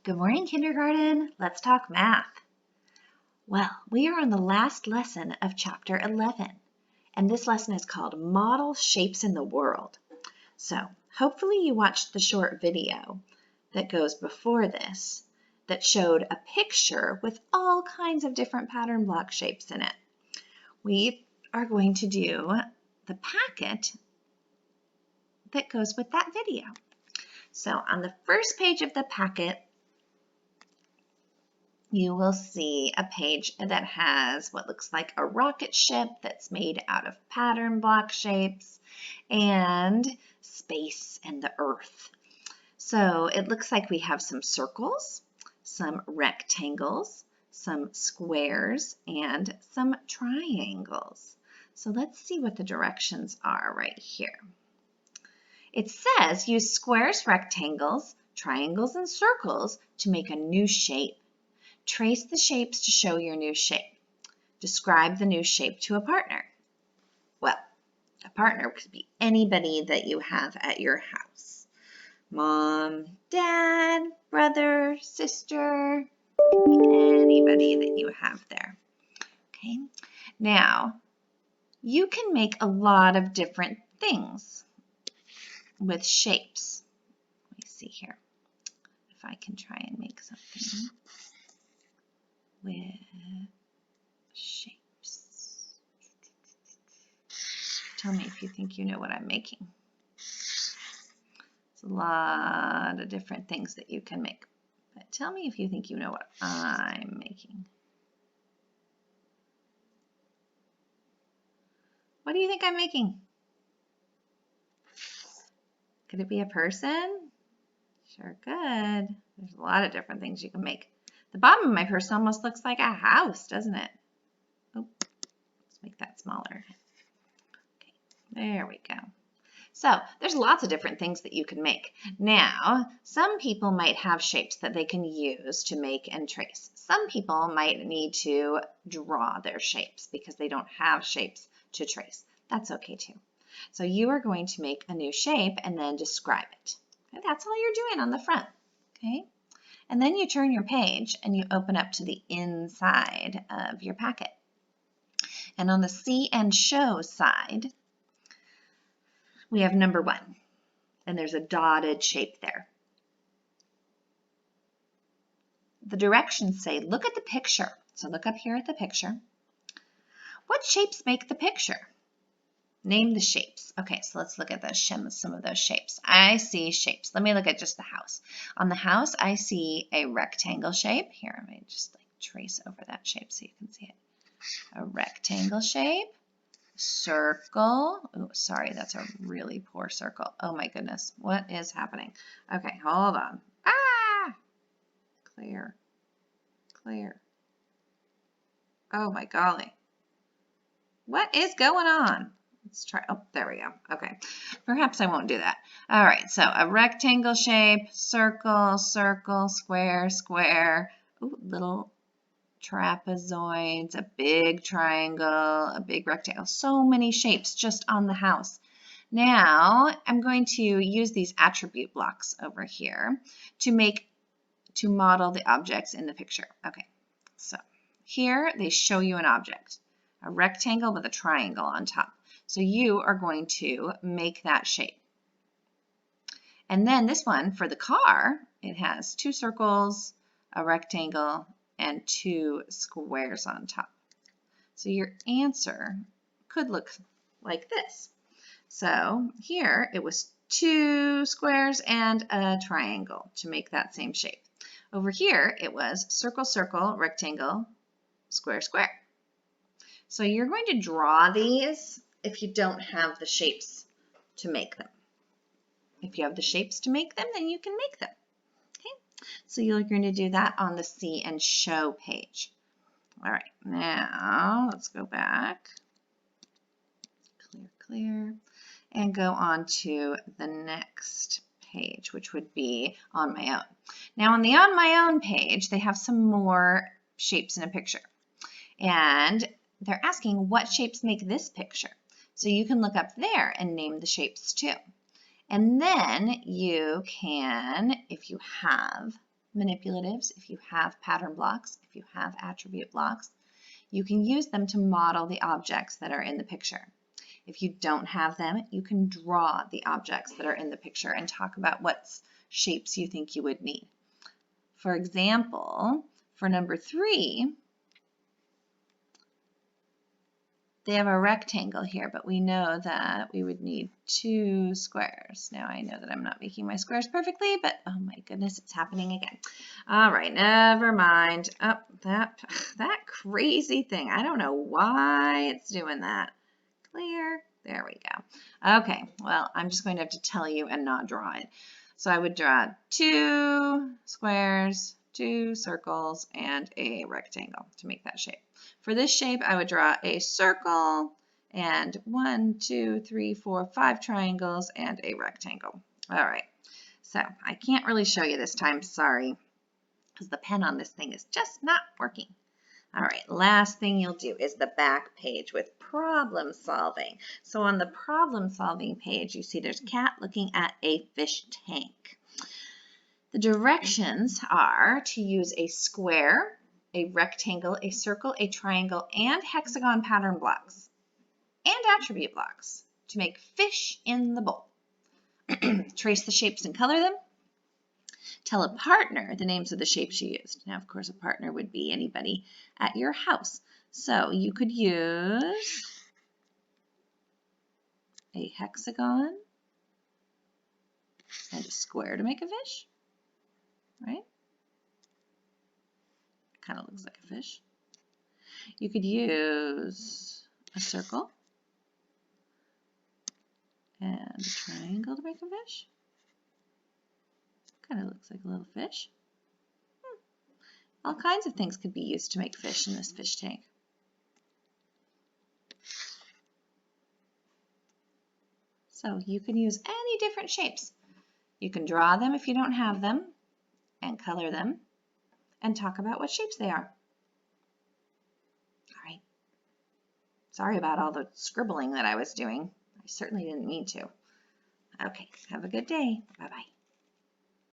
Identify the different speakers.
Speaker 1: Good morning, kindergarten. Let's talk math. Well, we are on the last lesson of chapter 11, and this lesson is called Model Shapes in the World. So hopefully you watched the short video that goes before this that showed a picture with all kinds of different pattern block shapes in it. We are going to do the packet that goes with that video. So on the first page of the packet, you will see a page that has what looks like a rocket ship that's made out of pattern block shapes and space and the earth. So it looks like we have some circles, some rectangles, some squares, and some triangles. So let's see what the directions are right here. It says use squares, rectangles, triangles, and circles to make a new shape. Trace the shapes to show your new shape. Describe the new shape to a partner. Well, a partner could be anybody that you have at your house. Mom, dad, brother, sister, anybody that you have there. Okay. Now, you can make a lot of different things with shapes. Let me see here if I can try and make something with shapes. Tell me if you think you know what I'm making. It's a lot of different things that you can make. But tell me if you think you know what I'm making. What do you think I'm making? Could it be a person? Sure could. There's a lot of different things you can make. The bottom of my purse almost looks like a house, doesn't it? Oh, let's make that smaller. Okay, there we go. So there's lots of different things that you can make. Now, some people might have shapes that they can use to make and trace. Some people might need to draw their shapes because they don't have shapes to trace. That's okay too. So you are going to make a new shape and then describe it. And that's all you're doing on the front. Okay? And then you turn your page and you open up to the inside of your packet. And on the See and Show side, we have number 1, and there's a dotted shape there. The directions say, look at the picture. So look up here at the picture. What shapes make the picture? Name the shapes. Okay, so let's look at some of those shapes. I see shapes. Let me look at just the house. On the house, I see a rectangle shape. Here, let me just trace over that shape so you can see it. A rectangle shape. Circle. Oh, sorry, that's a really poor circle. Oh my goodness, what is happening? Okay, hold on. Ah! Clear. Clear. Oh my golly. What is going on? Let's try. Oh, there we go. Okay. Perhaps I won't do that. All right, so a rectangle shape, circle, circle, square, square. Ooh, little trapezoids, a big triangle, a big rectangle. So many shapes just on the house. Now I'm going to use these attribute blocks over here to model the objects in the picture. Okay, so here they show you an object, a rectangle with a triangle on top. So you are going to make that shape. And then this one for the car, it has 2 circles, a rectangle, and 2 squares on top. So your answer could look like this. So here it was 2 squares and a triangle to make that same shape. Over here it was circle, circle, rectangle, square, square. So you're going to draw these if you don't have the shapes to make them. If you have the shapes to make them, then you can make them. Okay, so you're going to do that on the See and Show page. All right, now let's go back. Clear, clear. And go on to the next page, which would be On My Own. Now on the On My Own page, they have some more shapes in a picture. And they're asking what shapes make this picture. So you can look up there and name the shapes too. And then you can, if you have manipulatives, if you have pattern blocks, if you have attribute blocks, you can use them to model the objects that are in the picture. If you don't have them, you can draw the objects that are in the picture and talk about what shapes you think you would need. For example, for number 3, they have a rectangle here, but we know that we would need 2 squares. Now I know that I'm not making my squares perfectly, but oh my goodness, it's happening again. All right, never mind. Oh, that crazy thing. I don't know why it's doing that. Clear. There we go. Okay, well, I'm just going to have to tell you and not draw it. So I would draw 2 squares, 2 circles, and a rectangle to make that shape. For this shape, I would draw a circle and 1, 2, 3, 4, 5 triangles and a rectangle. All right, so I can't really show you this time, sorry, because the pen on this thing is just not working. All right, last thing you'll do is the back page with problem solving. So on the problem solving page, you see there's Cat looking at a fish tank. The directions are to use a square, a rectangle, a circle, a triangle, and hexagon pattern blocks and attribute blocks to make fish in the bowl. Trace the shapes and color them. Tell a partner the names of the shapes you used. Now, of course, a partner would be anybody at your house. So you could use a hexagon and a square to make a fish, right? Kind of looks like a fish. You could use a circle and a triangle to make a fish. Kind of looks like a little fish. All kinds of things could be used to make fish in this fish tank. So you can use any different shapes. You can draw them if you don't have them, and color them, and talk about what shapes they are. All right. Sorry about all the scribbling that I was doing. I certainly didn't mean to. Okay, have a good day. Bye-bye.